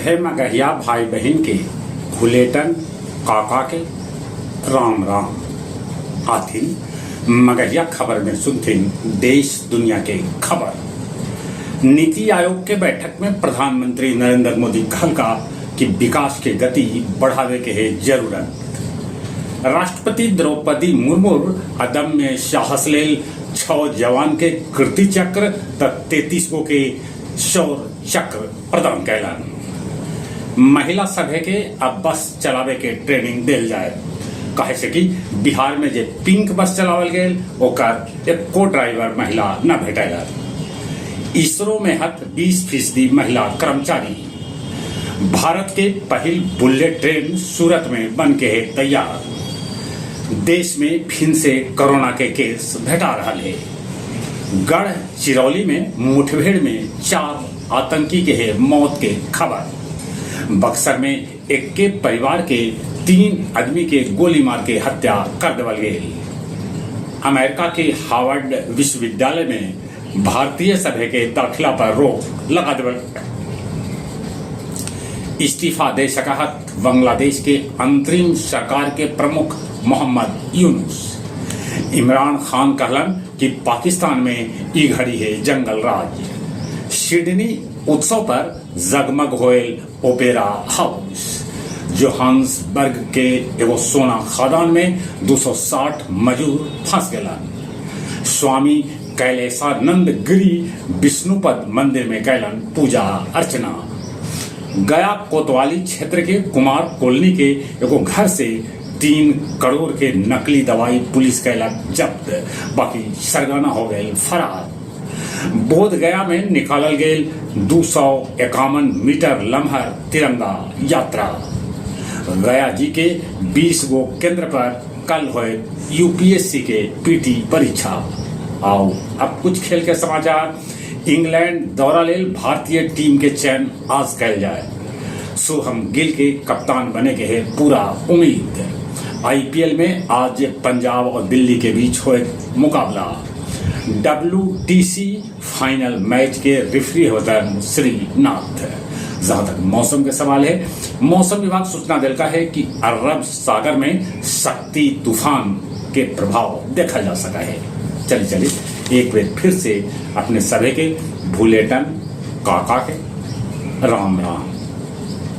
सभे मगहिया भाई बहन के घुलेटन काका के राम राम आथिन मगहिया खबर में सुनथिन देश दुनिया के खबर। नीति आयोग के बैठक में प्रधानमंत्री नरेंद्र मोदी कहलका कि विकास के गति बढ़ावे के है जरूरत। राष्ट्रपति द्रौपदी मुर्मू अदम्य साहस लेल 6 जवान के कीर्ति चक्र तक 33 गो के शौर्य चक्र प्रदान कैलन। महिला सभे के अब बस चलावे के ट्रेनिंग देल जाए, कहे से कि बिहार में जे पिंक बस चलावल गेल ओकर एको ड्राइवर महिला न भेटल। इसरो में हत 20% महिला कर्मचारी। भारत के पहल बुलेट ट्रेन सूरत में बन के है तैयार। देश में फिर से कोरोना के केस भेटा रहा है। गढ़ चिरौली में मुठभेड़ में 4 आतंकी के है मौत के खबर। बक्सर में एक के परिवार के 3 आदमी के गोली मार के हत्या कर देवल गई। अमेरिका के हार्वर्ड विश्वविद्यालय में भारतीय सभ्य के दाखिला पर रोक लगा देवल। इस्तीफा दे सकत बांग्लादेश के अंतरिम सरकार के प्रमुख मोहम्मद यूनुस। इमरान खान कहलन कि पाकिस्तान में ई घड़ी है जंगल राज। सिडनी उत्सव पर जगमग होयल ओपेरा हाउस। जोहान्सबर्ग के एगो सोना खदान में 260 मजूर फंस गलन। स्वामी कैलासानंद गिरी विष्णुपद मंदिर में कैलन पूजा अर्चना। गया कोतवाली क्षेत्र के कुमार कॉलोनी के एगो घर से 3 करोड़ के नकली दवाई पुलिस कैलक जब्त, बाकी सरगना हो गए फरार। बोध गया में निकालल गेल 251 मीटर लम्हर तिरंगा यात्रा। गया जी के 20 गो केंद्र पर कल हुए यूपीएससी के पीटी परीक्षा। आओ अब कुछ खेल के समाचार। इंग्लैंड दौरा लेल भारतीय टीम के चयन आज कैल जाए। शुभम गिल के कप्तान बने के है पूरा उम्मीद। आईपीएल में आज पंजाब और दिल्ली के बीच हुए मुकाबला। WTC फाइनल मैच के रेफरी होता है श्रीनाथ। जहां तक मौसम के सवाल है, मौसम विभाग सूचना दिलका है कि अरब सागर में शक्ति तूफान के प्रभाव देखा जा सका है। चलिए एक बार फिर से अपने सभी के भूलेटन काका के राम राम।